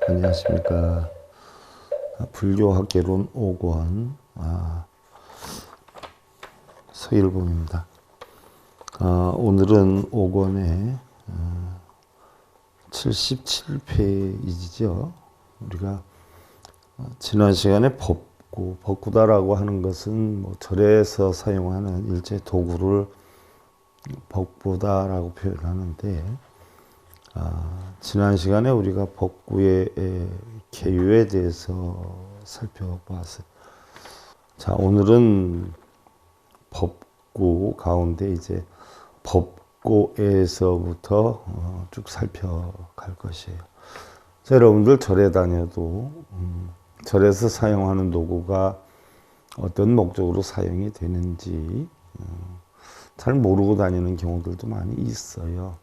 안녕하십니까. 불교학개론 5권 서일봉입니다. 오늘은 5권의 77페이지죠. 우리가 지난 시간에 법구다라고 하는 것은 뭐 절에서 사용하는 일체 도구를 법구다라고 표현하는데, 지난 시간에 우리가 법구의 개요에 대해서 살펴보았어요. 자, 오늘은 법구 가운데 이제 법고에서부터 쭉 살펴갈 것이에요. 자, 여러분들 절에 다녀도 절에서 사용하는 도구가 어떤 목적으로 사용이 되는지 잘 모르고 다니는 경우들도 많이 있어요.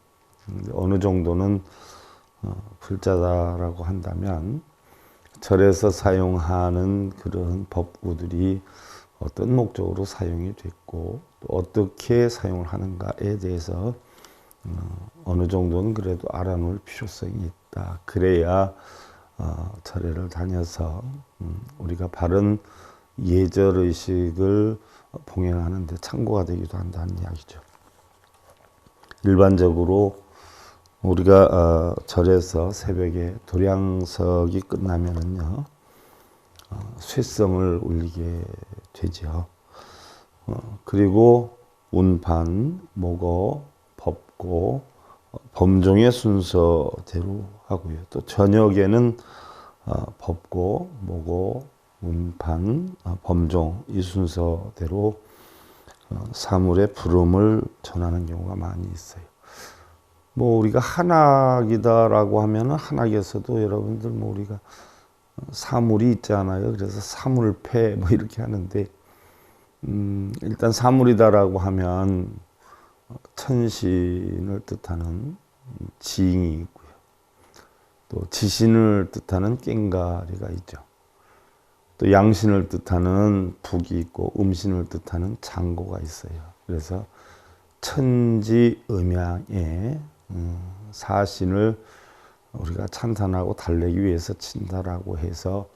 어느 정도는 불자다라고 한다면 절에서 사용하는 그런 법구들이 어떤 목적으로 사용이 됐고 또 어떻게 사용을 하는가에 대해서 어느 정도는 그래도 알아놓을 필요성이 있다. 그래야 절에를 다녀서 우리가 바른 예절의식을 봉행하는 데 참고가 되기도 한다는 이야기죠. 일반적으로 우리가 절에서 새벽에 도량석이 끝나면은요, 쇠성을 울리게 되죠. 그리고 운판, 목어, 법고, 범종의 순서대로 하고요. 또 저녁에는 법고, 목어, 운판, 범종 이 순서대로 사물의 부름을 전하는 경우가 많이 있어요. 뭐 우리가 한학이다라고 하면은 한학에서도 여러분들 뭐 우리가 사물이 있잖아요. 그래서 사물패 뭐 이렇게 하는데 일단 사물이다라고 하면 천신을 뜻하는 지잉이 있고요. 또 지신을 뜻하는 꽹가리가 있죠. 또 양신을 뜻하는 북이 있고 음신을 뜻하는 장고가 있어요. 그래서 천지음양의 사신을 우리가 찬탄하고 달래기 위해서 친다라고 해서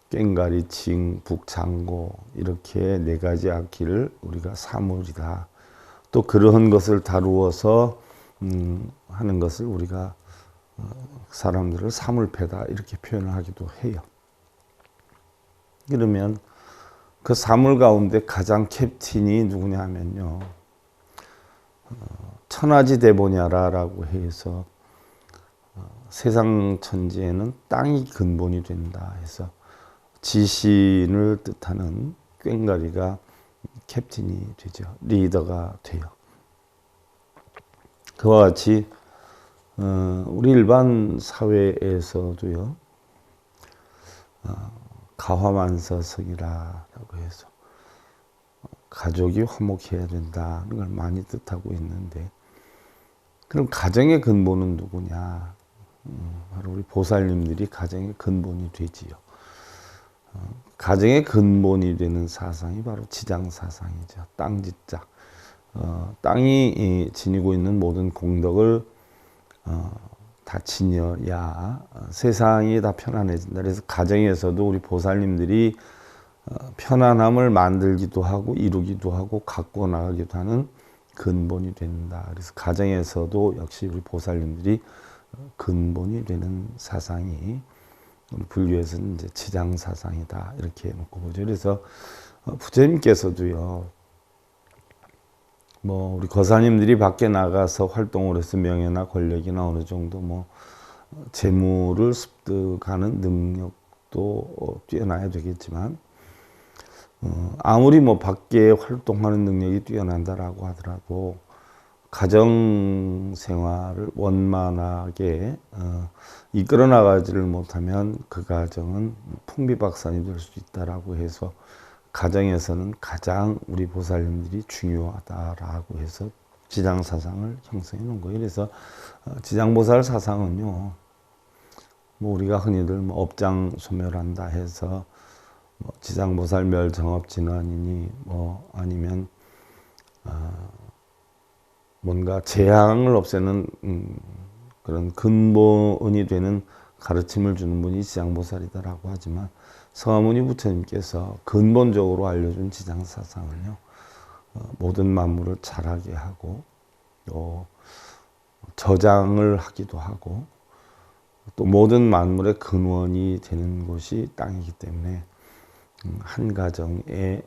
꽹가리, 징, 북, 장고 이렇게 네 가지 악기를 우리가 사물이다. 또 그러한 것을 다루어서 하는 것을 우리가 사람들을 사물패다 이렇게 표현을 하기도 해요. 그러면 그 사물 가운데 가장 캡틴이 누구냐 하면요, 천하지대보냐라고 해서 세상 천지에는 땅이 근본이 된다 해서 지신을 뜻하는 꽹가리가 캡틴이 되죠. 리더가 돼요. 그와 같이 우리 일반 사회에서도요, 가화만사성이라고 해서 가족이 화목해야 된다는 걸 많이 뜻하고 있는데, 그럼 가정의 근본은 누구냐? 바로 우리 보살님들이 가정의 근본이 되지요. 가정의 근본이 되는 사상이 바로 지장사상이죠. 땅지자. 땅이 지니고 있는 모든 공덕을 다 지녀야 세상이 다 편안해진다. 그래서 가정에서도 우리 보살님들이 편안함을 만들기도 하고 이루기도 하고 갖고 나가기도 하는 근본이 된다. 그래서 가정에서도 역시 우리 보살님들이 근본이 되는 사상이 우리 불교에서는 이제 지장사상이다 이렇게 놓고 보죠. 그래서 부처님께서도요, 뭐 우리 거사님들이 밖에 나가서 활동을 해서 명예나 권력이나 어느 정도 뭐 재물을 습득하는 능력도 뛰어나야 되겠지만, 아무리 뭐 밖에 활동하는 능력이 뛰어난다라고 하더라도 가정 생활을 원만하게 이끌어 나가지를 못하면 그 가정은 풍비박산이 될 수 있다라고 해서 가정에서는 가장 우리 보살님들이 중요하다라고 해서 지장사상을 형성해 놓은 거예요. 그래서 지장보살 사상은요, 뭐 우리가 흔히들 뭐 업장 소멸한다 해서 뭐 지장보살 멸정업진환이니 뭐 아니면 뭔가 재앙을 없애는 그런 근본이 되는 가르침을 주는 분이 지장보살이다라고 하지만 서가모니 부처님께서 근본적으로 알려준 지장사상을요, 모든 만물을 자라게 하고 또 저장을 하기도 하고 또 모든 만물의 근원이 되는 곳이 땅이기 때문에 한 가정의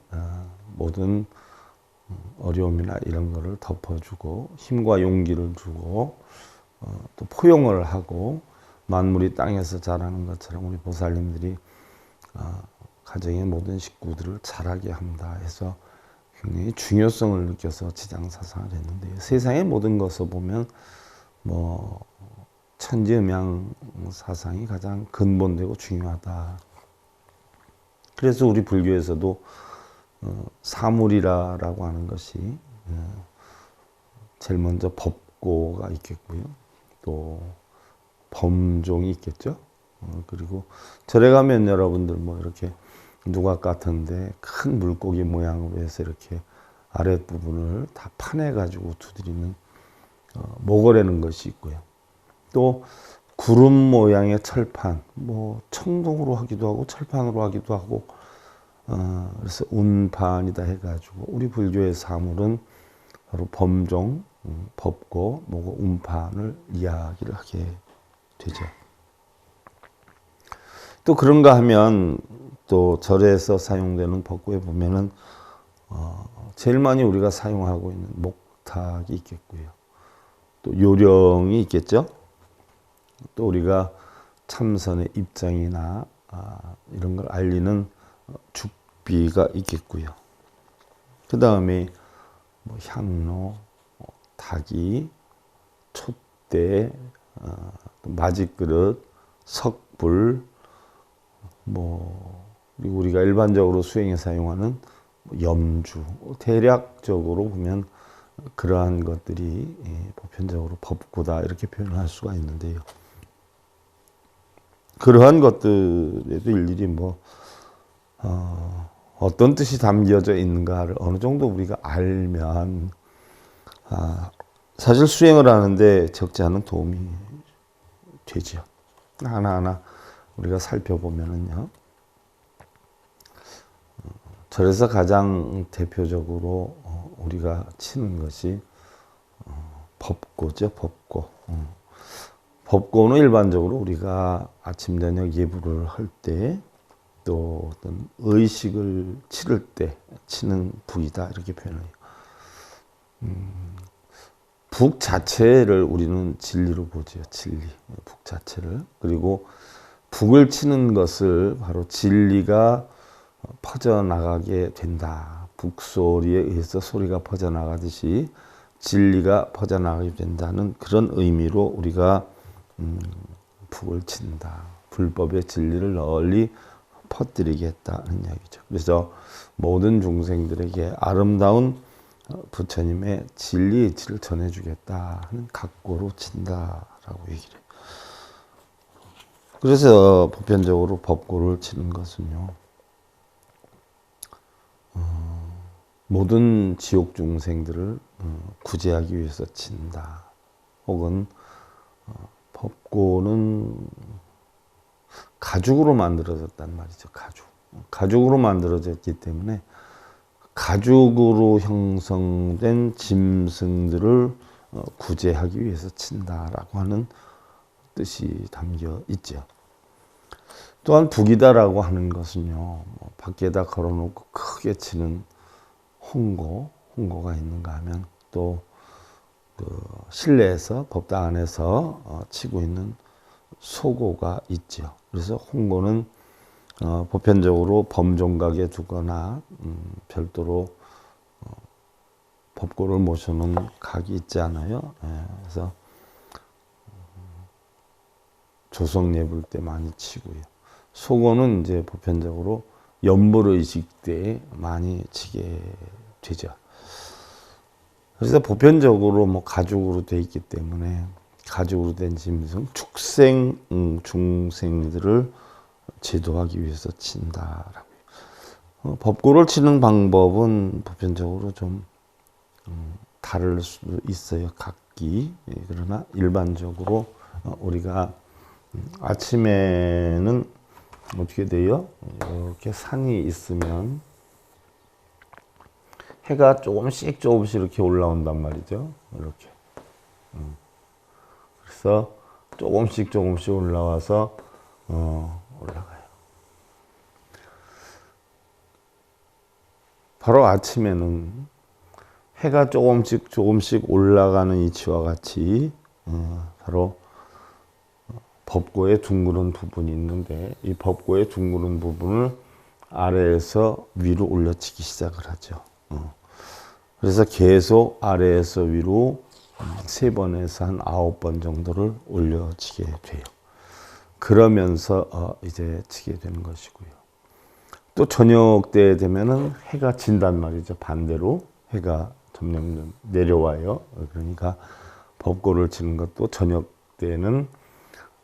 모든 어려움이나 이런 거를 덮어주고 힘과 용기를 주고 또 포용을 하고 만물이 땅에서 자라는 것처럼 우리 보살님들이 가정의 모든 식구들을 자라게 합니다 해서 굉장히 중요성을 느껴서 지장사상을 했는데요. 세상의 모든 것을 보면 뭐 천지음양 사상이 가장 근본되고 중요하다. 그래서 우리 불교에서도 사물이라고 하는 것이 제일 먼저 법고가 있겠고요. 또 범종이 있겠죠. 그리고 절에 가면 여러분들 뭐 이렇게 누각 같은데 큰 물고기 모양으로 해서 이렇게 아랫부분을 다 파내가지고 두드리는 모거라는 것이 있고요. 또 구름 모양의 철판, 뭐 청동으로 하기도 하고 철판으로 하기도 하고 그래서 운판이다 해가지고 우리 불교의 사물은 바로 범종, 법고, 모고, 운판을 이야기를 하게 되죠. 또 그런가 하면 또 절에서 사용되는 법고에 보면은 제일 많이 우리가 사용하고 있는 목탁이 있겠고요. 또 요령이 있겠죠. 또 우리가 참선의 입장이나 이런 걸 알리는 죽비가 있겠고요. 그 다음에 뭐 향로, 닭이, 촛대, 마지그릇, 석불, 뭐 우리가 일반적으로 수행에 사용하는 염주, 대략적으로 보면 그러한 것들이 보편적으로 법고다 이렇게 표현을 할 수가 있는데요. 그러한 것들에도 일일이 뭐 어떤 뜻이 담겨져 있는가를 어느 정도 우리가 알면 사실 수행을 하는데 적지 않은 도움이 되죠. 하나하나 우리가 살펴보면은요. 절에서 가장 대표적으로 우리가 치는 것이 법고죠. 법고. 법고는 일반적으로 우리가 아침 저녁 예불을 할 때 또 어떤 의식을 치를 때 치는 북이다 이렇게 표현해요. 북 자체를 우리는 진리로 보죠. 진리. 북 자체를. 그리고 북을 치는 것을 바로 진리가 퍼져나가게 된다. 북소리에 의해서 소리가 퍼져나가듯이 진리가 퍼져나가게 된다는 그런 의미로 우리가 북을 친다. 불법의 진리를 널리 퍼뜨리겠다는 이야기죠. 그래서 모든 중생들에게 아름다운 부처님의 진리의 이치를 전해주겠다 하는 각고로 친다라고 얘기를 해요. 그래서 보편적으로 법고를 치는 것은요. 모든 지옥 중생들을 구제하기 위해서 친다. 혹은 법고는 가죽으로 만들어졌단 말이죠. 가죽으로 만들어졌기 때문에 가죽으로 형성된 짐승들을 구제하기 위해서 친다라고 하는 뜻이 담겨 있죠. 또한 북이다라고 하는 것은요. 밖에다 걸어놓고 크게 치는 홍고가 있는가 하면 또 그 실내에서 법당 안에서 치고 있는 소고가 있죠. 그래서 홍고는 보편적으로 범종각에 두거나 별도로 법고를 모셔놓은 각이 있지 않아요. 그래서 조성 예불 때 많이 치고요. 소고는 이제 보편적으로 연불의식 때 많이 치게 되죠. 그래서 보편적으로 뭐 가죽으로 돼 있기 때문에 가죽으로 된 짐승, 축생, 중생들을 제도하기 위해서 친다라고요. 법고를 치는 방법은 보편적으로 좀 다를 수도 있어요. 각기. 그러나 일반적으로 우리가 아침에는 어떻게 돼요? 이렇게 산이 있으면 해가 조금씩 이렇게 올라온단 말이죠. 이렇게. 그래서 조금씩 올라와서 올라가요. 바로 아침에는 해가 조금씩 올라가는 이치와 같이 바로 법고의 둥그런 부분이 있는데, 이 법고의 둥그런 부분을 아래에서 위로 올려치기 시작을 하죠. 그래서 계속 아래에서 위로 3번에서 한 9번 정도를 올려치게 돼요. 그러면서 이제 치게 되는 것이고요. 또 저녁 때 되면은 해가 진단 말이죠. 반대로 해가 점점 내려와요. 그러니까 법고를 치는 것도 저녁 때는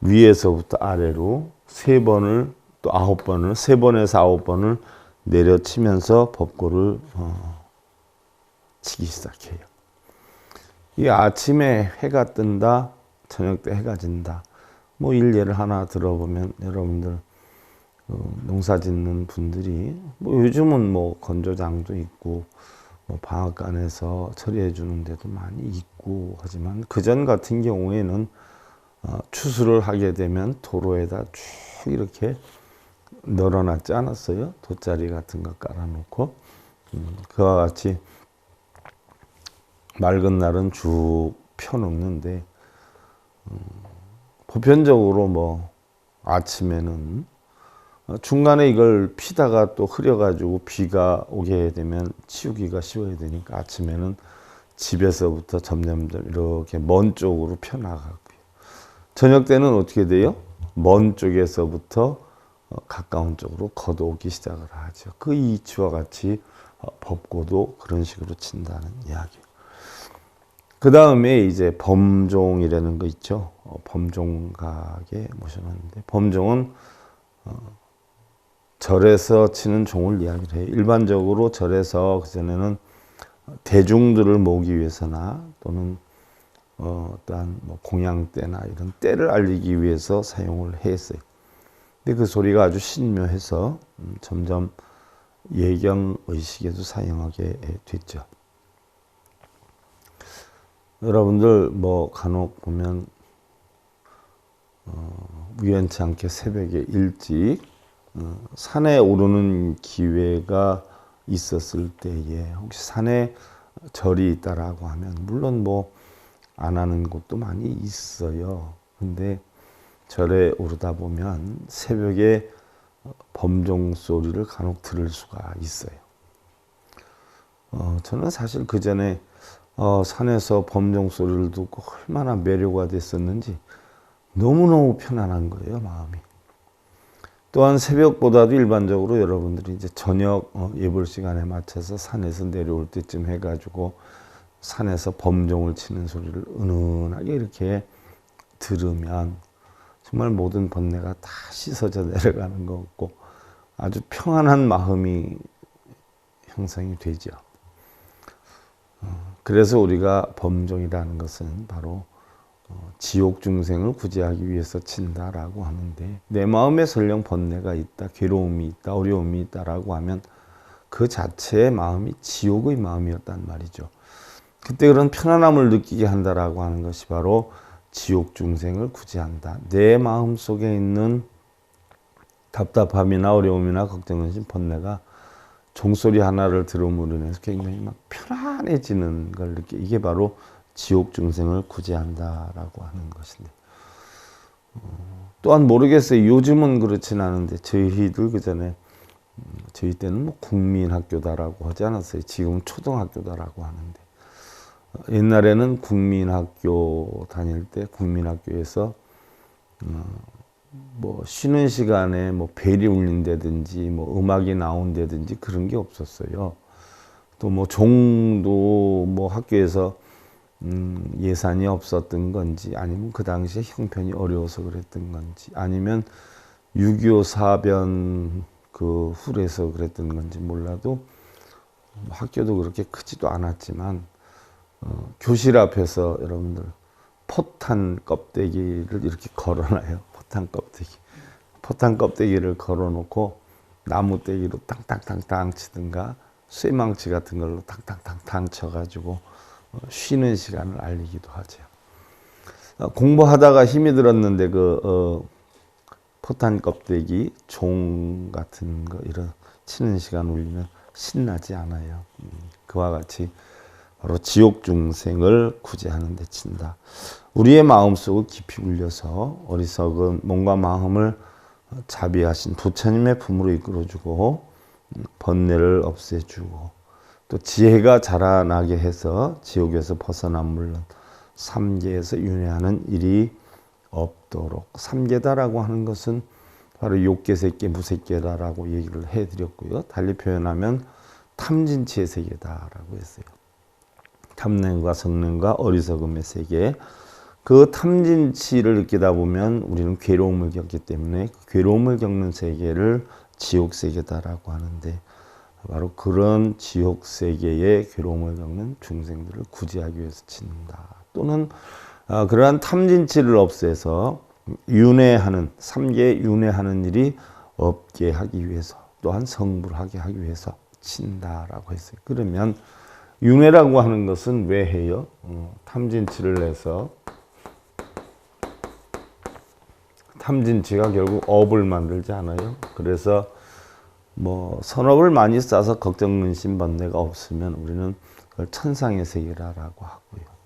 위에서부터 아래로 3번을 또 9번을 3번에서 9번을 내려치면서 법고를 치기 시작해요. 이 아침에 해가 뜬다, 저녁 때 해가 진다. 뭐 일례를 하나 들어보면 여러분들 농사 짓는 분들이 뭐 요즘은 뭐 건조장도 있고 뭐 방앗간에서 처리해 주는 데도 많이 있고 하지만 그전 같은 경우에는 추수를 하게 되면 도로에다 쭉 이렇게 널어놨지 않았어요? 돗자리 같은 거 깔아놓고 그와 같이 맑은 날은 쭉 펴놓는데 보편적으로 뭐 아침에는 중간에 이걸 피다가 또 흐려가지고 비가 오게 되면 치우기가 쉬워야 되니까 아침에는 집에서부터 점점 이렇게 먼 쪽으로 펴나가고요. 저녁 때는 어떻게 돼요? 먼 쪽에서부터 가까운 쪽으로 걷어오기 시작을 하죠. 그 이치와 같이 법고도 그런 식으로 친다는 이야기예요. 그 다음에 이제 범종이라는 거 있죠. 범종각에 모셔놨는데 범종은 절에서 치는 종을 이야기를 해요. 일반적으로 절에서 그전에는 대중들을 모으기 위해서나 또는 어떠한 뭐 공양 때나 이런 때를 알리기 위해서 사용을 했어요. 근데 그 소리가 아주 신묘해서 점점 예경 의식에도 사용하게 됐죠. 여러분들 뭐 간혹 보면 우연치 않게 새벽에 일찍 산에 오르는 기회가 있었을 때에 혹시 산에 절이 있다라고 하면 물론 뭐 안 하는 곳도 많이 있어요. 근데 절에 오르다 보면 새벽에 범종 소리를 간혹 들을 수가 있어요. 저는 사실 그 전에 산에서 범종 소리를 듣고 얼마나 매료가 됐었는지 너무너무 편안한 거예요, 마음이. 또한 새벽보다도 일반적으로 여러분들이 이제 저녁 예불 시간에 맞춰서 산에서 내려올 때쯤 해가지고 산에서 범종을 치는 소리를 은은하게 이렇게 들으면 정말 모든 번뇌가 다 씻어져 내려가는 것 같고 아주 평안한 마음이 형성이 되죠. 그래서 우리가 범종이라는 것은 바로 지옥 중생을 구제하기 위해서 친다라고 하는데 내 마음에 설령 번뇌가 있다, 괴로움이 있다, 어려움이 있다라고 하면 그 자체의 마음이 지옥의 마음이었단 말이죠. 그때 그런 편안함을 느끼게 한다라고 하는 것이 바로 지옥 중생을 구제한다. 내 마음 속에 있는 답답함이나 어려움이나 걱정은 번뇌가 종소리 하나를 들음으로 인해서 굉장히 막 편안해지는 걸 느끼게 이게 바로 지옥 중생을 구제한다라고 하는 것인데 또한 모르겠어요. 요즘은 그렇진 않은데 저희들 그 전에 저희 때는 뭐 국민학교다라고 하지 않았어요. 지금 초등학교다라고 하는데 옛날에는 국민학교 다닐 때 국민학교에서 뭐 쉬는 시간에 뭐 벨이 울린다든지 뭐 음악이 나온다든지 그런 게 없었어요. 또 뭐 종도 뭐 학교에서 예산이 없었던 건지 아니면 그 당시에 형편이 어려워서 그랬던 건지 아니면 6.25 사변 그 후에서 그랬던 건지 몰라도 학교도 그렇게 크지도 않았지만 교실 앞에서 여러분들 포탄 껍데기를 이렇게 걸어놔요. 포탄 껍데기를 걸어놓고 나무떼기로 땅땅땅땅 치든가 쇠망치 같은 걸로 탕탕탕탕 쳐가지고 쉬는 시간을 알리기도 하죠. 공부하다가 힘이 들었는데 포탄 껍데기, 종 같은 거 이런 치는 시간 울리면 신나지 않아요. 그와 같이 바로 지옥 중생을 구제하는 데 친다. 우리의 마음속을 깊이 울려서 어리석은 몸과 마음을 자비하신 부처님의 품으로 이끌어주고 번뇌를 없애주고 또 지혜가 자라나게 해서 지옥에서 벗어난 물론 삼계에서 윤회하는 일이 없도록. 삼계다라고 하는 것은 바로 욕계세계, 무색계다라고 얘기를 해드렸고요. 달리 표현하면 탐진치의 세계다라고 했어요. 탐냄과 성냄과 어리석음의 세계. 그 탐진치를 느끼다 보면 우리는 괴로움을 겪기 때문에 그 괴로움을 겪는 세계를 지옥세계다라고 하는데 바로 그런 지옥세계의 괴로움을 겪는 중생들을 구제하기 위해서 짓는다. 또는 그러한 탐진치를 없애서 윤회하는, 삼계에 윤회하는 일이 없게 하기 위해서 또한 성불하게 하기 위해서 친다라고 했어요. 그러면 윤회라고 하는 것은 왜 해요? 탐진치를 내서 탐진치가 결국 업을 만들지 않아요. 그래서 뭐 선업을 많이 쌓아서 걱정, 근심, 번뇌가 없으면 우리는 그걸 천상의 세계라고 하고요.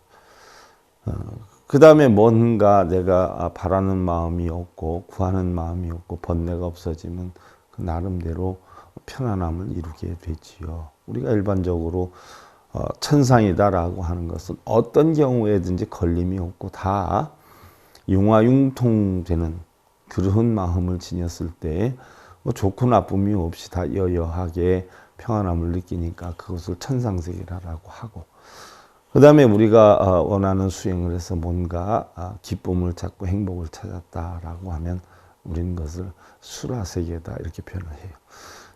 그 다음에 뭔가 내가 바라는 마음이 없고 구하는 마음이 없고 번뇌가 없어지면 그 나름대로 편안함을 이루게 되지요. 우리가 일반적으로 천상이다라고 하는 것은 어떤 경우에든지 걸림이 없고 다 융화융통되는 그런 마음을 지녔을 때 뭐 좋고 나쁨이 없이 다 여여하게 평안함을 느끼니까 그것을 천상세계라고 하고, 그 다음에 우리가 원하는 수행을 해서 뭔가 기쁨을 찾고 행복을 찾았다라고 하면 우리는 그것을 수라세계다 이렇게 표현을 해요.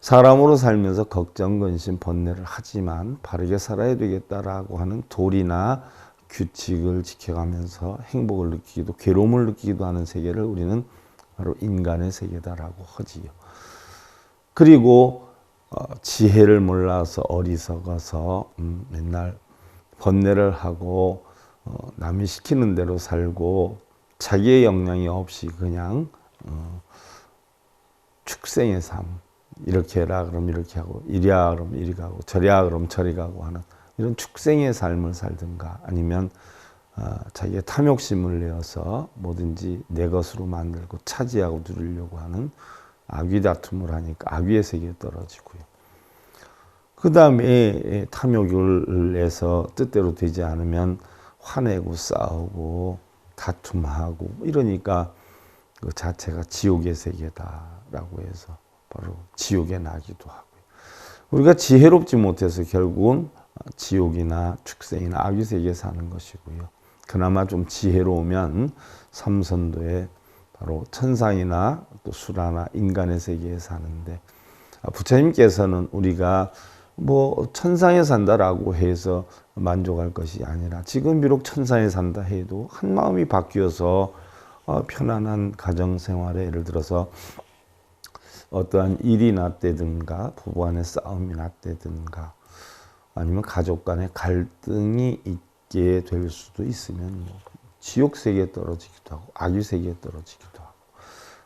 사람으로 살면서 걱정, 근심, 번뇌를 하지만 바르게 살아야 되겠다라고 하는 도리나 규칙을 지켜가면서 행복을 느끼기도 괴로움을 느끼기도 하는 세계를 우리는 바로 인간의 세계다라고 하지요. 그리고 지혜를 몰라서 어리석어서 맨날 번뇌를 하고 남이 시키는 대로 살고 자기의 역량이 없이 그냥 축생의 삶, 이렇게 해라 그럼 이렇게 하고 이리야 그럼 이리 가고 저리야 그럼 저리 가고 하는 이런 축생의 삶을 살든가, 아니면 자기의 탐욕심을 내어서 뭐든지 내 것으로 만들고 차지하고 누리려고 하는 악의 다툼을 하니까 악의 세계에 떨어지고요. 그 다음에 탐욕을 내서 뜻대로 되지 않으면 화내고 싸우고 다툼하고 이러니까 그 자체가 지옥의 세계다라고 해서 바로 지옥에 나기도 하고요. 우리가 지혜롭지 못해서 결국은 지옥이나 축생이나 악의 세계에 사는 것이고요. 그나마 좀 지혜로우면 삼선도에 바로 천상이나 또 수라나 인간의 세계에 사는데, 부처님께서는 우리가 뭐 천상에 산다라고 해서 만족할 것이 아니라 지금 비록 천상에 산다 해도 한 마음이 바뀌어서 편안한 가정생활에 예를 들어서 어떠한 일이 났다든가 부부간의 싸움이 났다든가 아니면 가족 간의 갈등이 있게 될 수도 있으면 뭐 지옥 세계에 떨어지기도 하고 악의 세계에 떨어지기도 하고,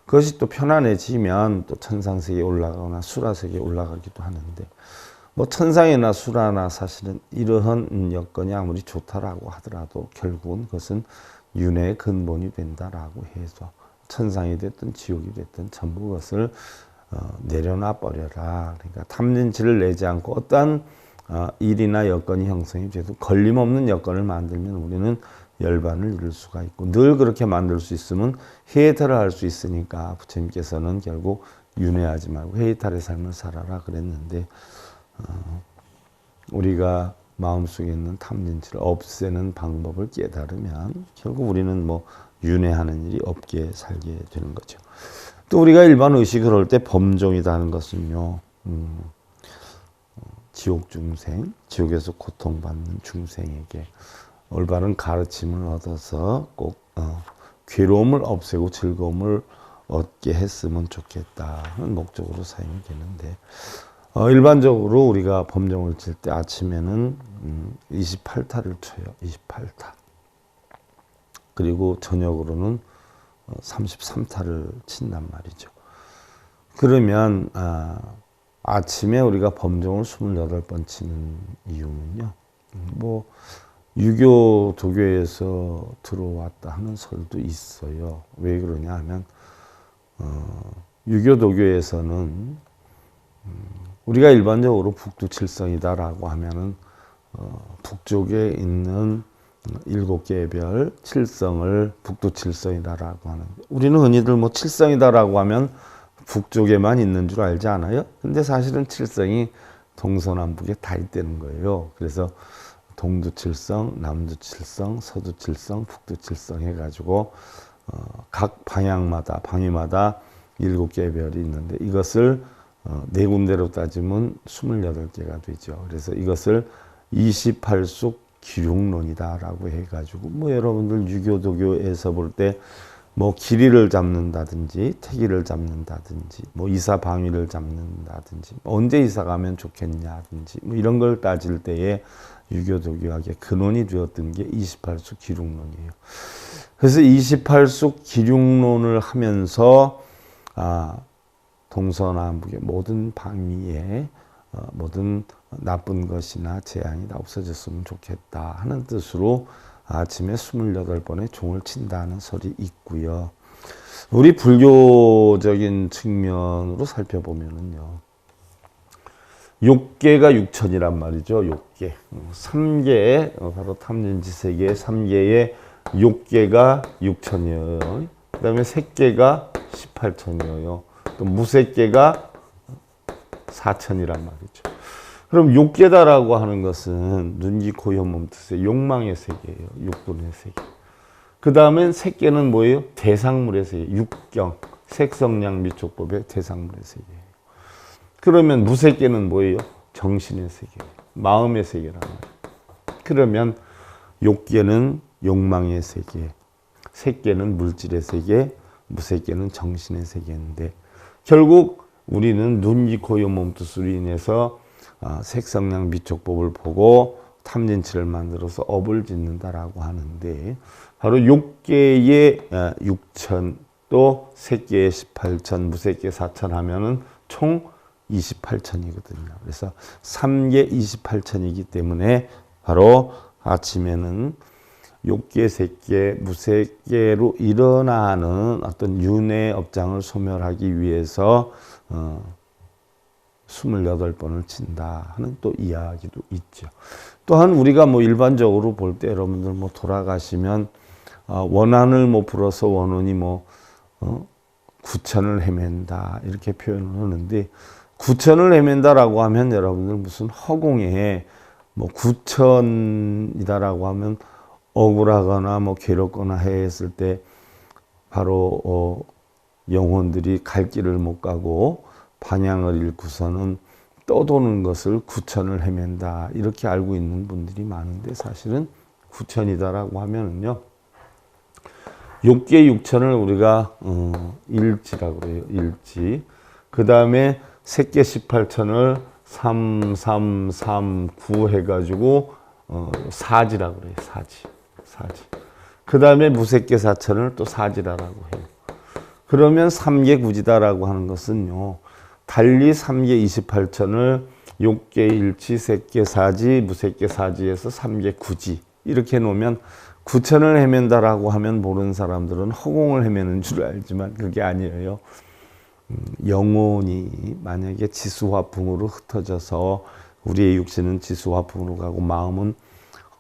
그것이 또 편안해지면 또 천상 세계에 올라가거나 수라 세계에 올라가기도 하는데, 뭐 천상이나 수라나 사실은 이러한 여건이 아무리 좋다라고 하더라도 결국은 그것은 윤회의 근본이 된다라고 해서 천상이 됐든 지옥이 됐든 전부 그것을 내려놔 버려라. 그러니까 탐진치를 내지 않고 어떠한 일이나 여건이 형성이 돼도 걸림없는 여건을 만들면 우리는 열반을 이룰 수가 있고, 늘 그렇게 만들 수 있으면 해탈을 할 수 있으니까 부처님께서는 결국 윤회하지 말고 해탈의 삶을 살아라 그랬는데, 우리가 마음속에 있는 탐진치를 없애는 방법을 깨달으면 결국 우리는 뭐 윤회하는 일이 없게 살게 되는 거죠. 또 우리가 일반 의식을 할 때 범종이다 하는 것은요, 지옥 중생, 지옥에서 고통받는 중생에게 올바른 가르침을 얻어서 꼭 괴로움을 없애고 즐거움을 얻게 했으면 좋겠다 하는 목적으로 사용이 되는데, 일반적으로 우리가 범정을 칠 때 아침에는 28타를 쳐요. 28타. 그리고 저녁으로는 33타를 친단 말이죠. 그러면 아침에 우리가 범정을 28번 치는 이유는요, 뭐 유교 도교에서 들어왔다 하는 설도 있어요. 왜 그러냐 하면 유교 도교에서는 우리가 일반적으로 북두칠성이다라고 하면은 북쪽에 있는 7개의 별 칠성을 북두칠성이다라고 하는데, 우리는 흔히들 뭐 칠성이다라고 하면 북쪽에만 있는 줄 알지 않아요? 근데 사실은 칠성이 동서남북에 다 있다는 거예요. 그래서 동두칠성, 남두칠성, 서두칠성, 북두칠성 해가지고 각 방향마다 7개의 별이 있는데, 이것을 네 군데로 따지면 28개가 되죠. 그래서 이것을 28宿기륭론이다라고 해가지고, 뭐 여러분들 유교 도교에서 볼 때 뭐 길이를 잡는다든지 태기를 잡는다든지 뭐 이사 방위를 잡는다든지 언제 이사 가면 좋겠냐든지 뭐 이런 걸 따질 때에 유교 도교학의 근원이 되었던 게 28宿기륭론이에요. 그래서 28宿기륭론을 하면서 동서남북의 모든 방위에 모든 나쁜 것이나 재앙이 다 없어졌으면 좋겠다 하는 뜻으로 아침에 28번의 종을 친다는 설이 있고요. 우리 불교적인 측면으로 살펴보면은요, 6개가 6천이란 말이죠. 6개. 3개, 바로 탐진지세계의 3개의 6개가 6천이에요. 그 다음에 3개가 18천이에요. 또 무색개가 4천이란 말이죠. 그럼 6개다라고 하는 것은 눈기 코 혀 몸 뜻의 욕망의 세계예요. 육분의 세계. 그 다음엔 3개는 뭐예요? 대상물의 세계. 육경, 색성량 미촉법의 대상물의 세계예요. 그러면 무색개는 뭐예요? 정신의 세계, 마음의 세계란 말이에요. 그러면 6개는 욕망의 세계, 3개는 물질의 세계, 무색개는 정신의 세계인데, 결국 우리는 눈, 귀, 코, 혀, 몸 뜻으로 인해서 색성량 미촉법을 보고 탐진치를 만들어서 업을 짓는다라고 하는데, 바로 6개의 6천 또 3개의 18천 무색개 4천 하면은 총 28천이거든요. 그래서 3개 28천이기 때문에 바로 아침에는 6개, 3개, 무색개로 일어나는 어떤 윤회 업장을 소멸하기 위해서 28번을 친다 하는 또 이야기도 있죠. 또한 우리가 뭐 일반적으로 볼 때 여러분들 뭐 돌아가시면 원한을 뭐 불어서 원혼이 뭐 구천을 헤맨다 이렇게 표현을 하는데, 구천을 헤맨다라고 하면 여러분들 무슨 허공에 뭐 구천이다라고 하면 억울하거나 뭐 괴롭거나 했을 때 바로 영혼들이 갈 길을 못 가고 방향을 잃고서는 떠도는 것을 구천을 헤맨다 이렇게 알고 있는 분들이 많은데, 사실은 구천이다라고 하면은요, 6개 6천을 우리가 일지라고 해요. 일지. 그 다음에 3개 18천을 3, 3, 3, 9 해가지고 사지라고 그래요. 사지. 그 다음에 무색개 4천을 또 사지라고 해요. 그러면 3개 구지다라고 하는 것은요, 달리 3개 28천을 6개 일치, 3개 사지, 무색개 사지에서 3개 구지 이렇게 놓으면, 구천을 헤맨다라고 하면 모르는 사람들은 허공을 헤매는 줄 알지만 그게 아니에요. 영혼이 만약에 지수화풍으로 흩어져서 우리의 육신은 지수화풍으로 가고 마음은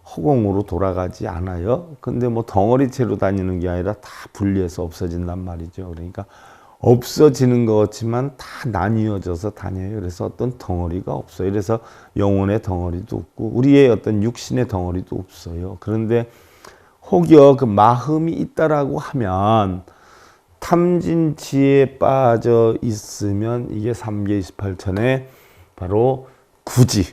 허공으로 돌아가지 않아요. 근데 뭐 덩어리채로 다니는 게 아니라 다 분리해서 없어진단 말이죠. 그러니까 없어지는 것 같지만 다 나뉘어져서 다녀요. 그래서 어떤 덩어리가 없어요. 그래서 영혼의 덩어리도 없고 우리의 어떤 육신의 덩어리도 없어요. 그런데 혹여 그 마음이 있다라고 하면 탐진치에 빠져 있으면 이게 3개 28천에 바로 구지,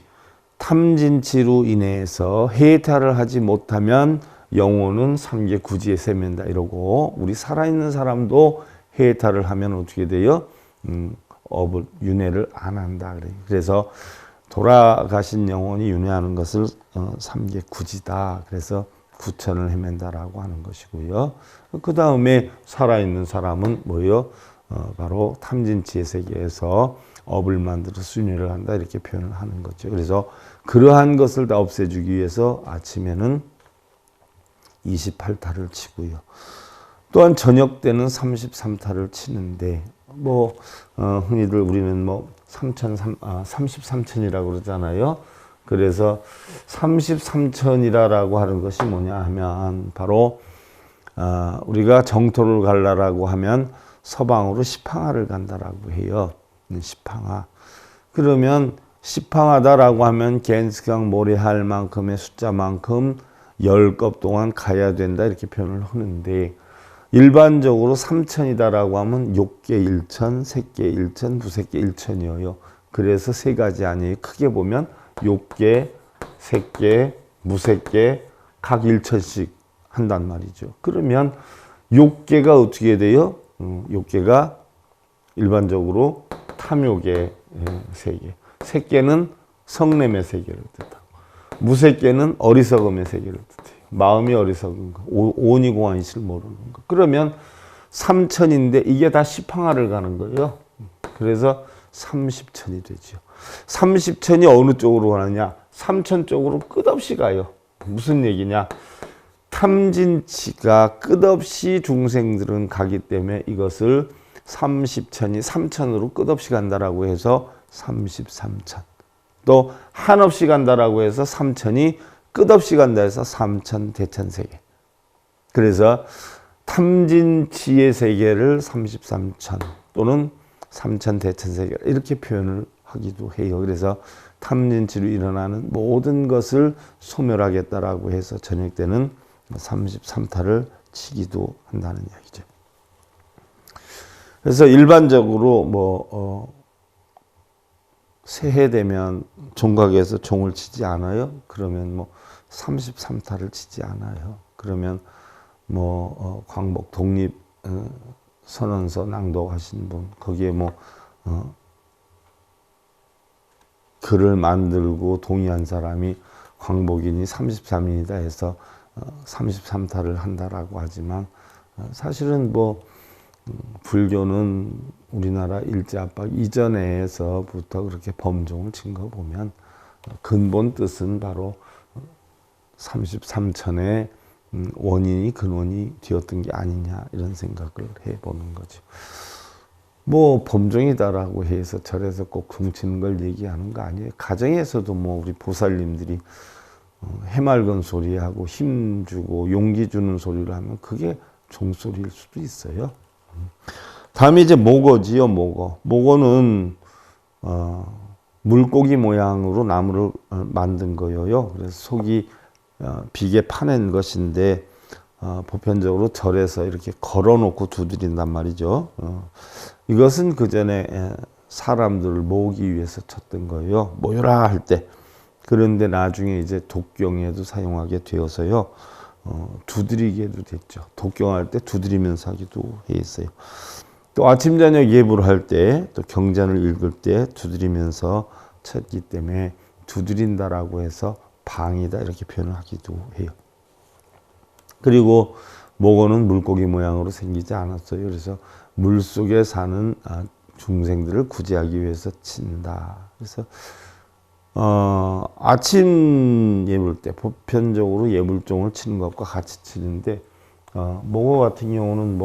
탐진치로 인해서 해탈을 하지 못하면 영혼은 삼계 구지에 세면다 이러고, 우리 살아있는 사람도 해탈을 하면 어떻게 돼요? 업을 윤회를 안 한다 그래요. 그래서 돌아가신 영혼이 윤회하는 것을 삼계 구지다. 그래서 구천을 헤맨다라고 하는 것이고요. 그 다음에 살아있는 사람은 뭐예요? 바로 탐진치의 세계에서 업을 만들어서 윤회를 한다 이렇게 표현을 하는 거죠. 그래서 그러한 것을 다 없애주기 위해서 아침에는 28타를 치고요. 또한 저녁 때는 33타를 치는데, 흔히들 우리는 33천이라고 그러잖아요. 그래서 33천이라고 하는 것이 뭐냐 하면, 바로, 우리가 정토를 갈라라고 하면 서방으로 십항하를 간다라고 해요. 십항하. 그러면 십항하다라고 하면 갠스강 모래할 만큼의 숫자만큼 10겁 동안 가야 된다 이렇게 표현을 하는데, 일반적으로 3천이다라고 하면 욕계 1천, 색계 1천, 부색계 1천이에요. 그래서 세 가지 아니에요. 크게 보면 욕계, 색계, 무색계 각 1천씩 한단 말이죠. 그러면 욕계가 어떻게 돼요? 욕계가 일반적으로 탐욕의 세계, 색계는 성냄의 세계를 뜻하고, 무색계는 어리석음의 세계를 뜻해요. 마음이 어리석은 거, 오니 공안이실 모르는 거. 그러면 3천인데 이게 다 십항하를 가는 거예요. 그래서 30천이 되죠. 30천이 어느 쪽으로 가느냐? 3천 쪽으로 끝없이 가요. 무슨 얘기냐? 탐진치가 끝없이 중생들은 가기 때문에 이것을 30천이 3천으로 끝없이 간다라고 해서 33천. 또 한없이 간다라고 해서 3천이 끝없이 간다 해서 3천 대천세계. 그래서 탐진치의 세계를 33천 또는 3천 대천세계 이렇게 표현을 하기도 해요. 그래서 탐진치로 일어나는 모든 것을 소멸하겠다라고 해서 저녁 때는 33타를 치기도 한다는 이야기죠. 그래서 일반적으로 새해 되면 종각에서 종을 치지 않아요? 그러면 33타를 치지 않아요. 그러면 광복 독립 선언서 낭독하신 분, 거기에 글을 만들고 동의한 사람이 광복인이 33인이다 해서 33타를 한다라고 하지만, 사실은 불교는 우리나라 일제압박 이전에서부터 그렇게 범종을 친 거 보면 근본 뜻은 바로 33천의 원인이 근원이 되었던 게 아니냐 이런 생각을 해보는 거죠. 범종이다라고 해서 절에서 꼭 훔치는 걸 얘기하는 거 아니에요. 가정에서도 우리 보살님들이 해맑은 소리하고 힘주고 용기 주는 소리를 하면 그게 종소리일 수도 있어요. 다음에 이제 모거지요. 모거는 물고기 모양으로 나무를 만든 거예요. 그래서 속이 비계 파낸 것인데 보편적으로 절에서 이렇게 걸어놓고 두드린단 말이죠. 이것은 그 전에 사람들을 모으기 위해서 쳤던 거예요. 모여라 할 때. 그런데 나중에 이제 독경에도 사용하게 되어서요. 두드리게도 됐죠. 독경할 때 두드리면서 하기도 했어요. 또 아침 저녁 예불 할 때, 또 경전을 읽을 때 두드리면서 쳤기 때문에 두드린다라고 해서 방이다 이렇게 표현을 하기도 해요. 그리고 모거는 물고기 모양으로 생기지 않았어요. 그래서 물속에 사는 중생들을 구제하기 위해서 친다. 그래서 아침 예불 때 보편적으로 예불종을 치는 것과 같이 치는데, 모거 같은 경우는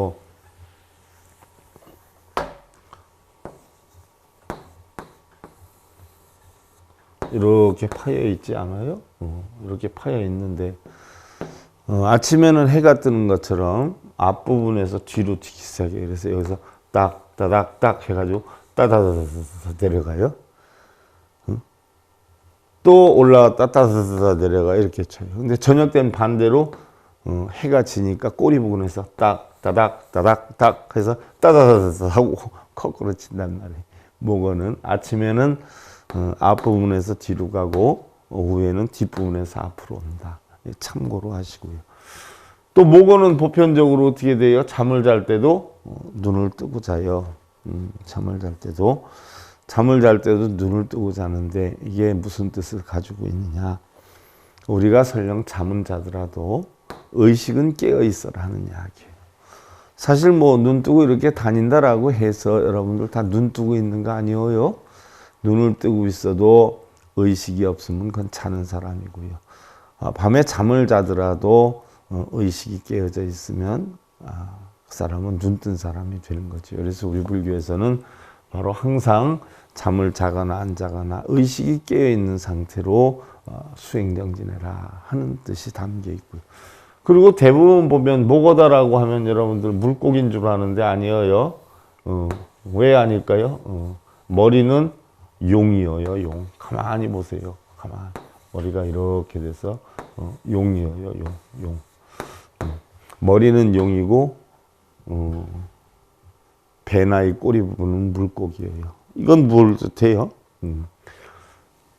이렇게 파여 있지 않아요? 이렇게 파여 있는데, 아침에는 해가 뜨는 것처럼 앞부분에서 뒤로 튀기 시작해요. 그래서 여기서 딱, 따닥, 딱 해가지고 따다다다다 내려가요. 또 올라갔다 따다다다 내려가 이렇게 쳐요. 근데 저녁 때는 반대로 해가 지니까 꼬리 부분에서 딱, 따닥, 따닥, 딱 해서 따다다다 하고 거꾸로 친단 말이에요. 모거는 아침에는 앞부분에서 뒤로 가고 오후에는 뒷부분에서 앞으로 온다. 참고로 하시고요. 또 목어는 보편적으로 어떻게 돼요? 잠을 잘 때도 눈을 뜨고 자요. 잠을 잘 때도 눈을 뜨고 자는데 이게 무슨 뜻을 가지고 있느냐? 우리가 설령 잠은 자더라도 의식은 깨어 있어라 하는 이야기예요. 사실 뭐 눈 뜨고 이렇게 다닌다라고 해서 여러분들 다 눈 뜨고 있는 거 아니에요? 눈을 뜨고 있어도 의식이 없으면 그건 자는 사람이고요. 밤에 잠을 자더라도 의식이 깨어져 있으면 그 사람은 눈 뜬 사람이 되는 거죠. 그래서 우리 불교에서는 바로 항상 잠을 자거나 안 자거나 의식이 깨어 있는 상태로 수행정진해라 하는 뜻이 담겨 있고요. 그리고 대부분 보면 목어다라고 하면 여러분들 물고기인 줄 아는데 아니에요. 왜 아닐까요? 머리는 용이에요. 용. 가만히 보세요. 가만히. 머리가 이렇게 돼서 용이에요. 용. 머리는 용이고 배나 이 꼬리 부분은 물고기예요. 이건 뭘 뜻해요?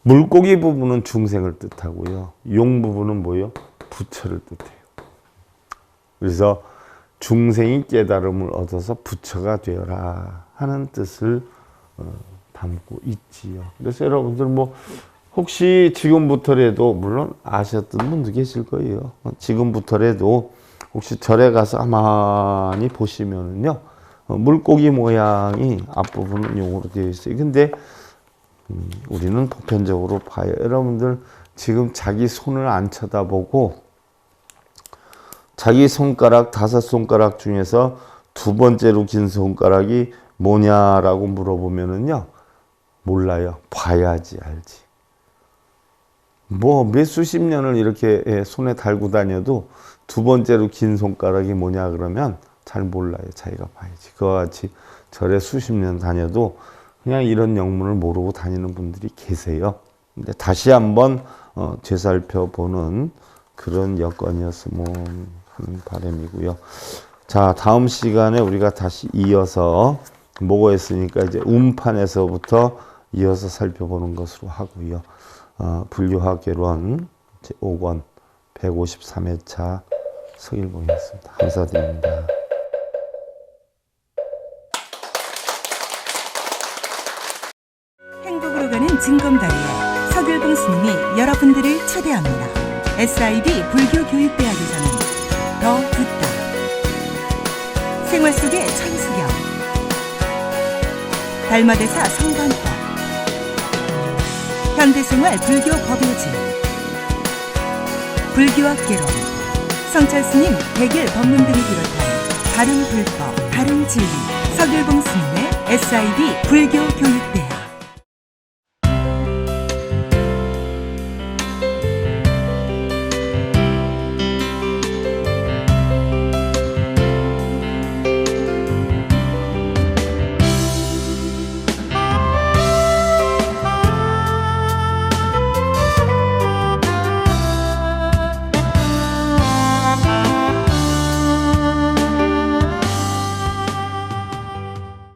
물고기 부분은 중생을 뜻하고요. 용 부분은 뭐예요? 부처를 뜻해요. 그래서 중생이 깨달음을 얻어서 부처가 되어라 하는 뜻을 담고 있지요. 그래서 여러분들 뭐 혹시 지금부터라도 물론 아셨던 분도 계실 거예요. 지금부터라도 혹시 절에 가서 가만히 보시면은요, 물고기 모양이 앞부분은 용으로 되어 있어요. 근데 우리는 보편적으로 봐요. 여러분들 지금 자기 손을 안 쳐다보고 자기 손가락 5손가락 중에서 두 번째로 긴 손가락이 뭐냐라고 물어보면은요, 몰라요. 봐야지 알지. 뭐 몇 수십 년을 이렇게 손에 달고 다녀도 두 번째로 긴 손가락이 뭐냐 그러면 잘 몰라요. 자기가 봐야지. 그와 같이 절에 수십 년 다녀도 그냥 이런 영문을 모르고 다니는 분들이 계세요. 근데 다시 한번 되살펴보는 그런 여건이었으면 하는 바람이고요. 자, 다음 시간에 우리가 다시 이어서 뭐가 했으니까 이제 운판에서부터 이어서 살펴보는 것으로 하고요. 불교학개론 제5권 153회차 서일봉이었습니다. 감사드립니다. 행복으로 가는 징검다리에 서길봉 스님이 여러분들을 초대합니다. SIB 불교교육대학에서는 더 듣다, 생활 속의 천수경, 달마대사 성관법, 현대생활 불교 법요지, 불교학개론, 성찰스님 백일 법문 등을 비롯한 다른 불법, 다른 진리, 서길봉 스님의 SIB 불교교육대학.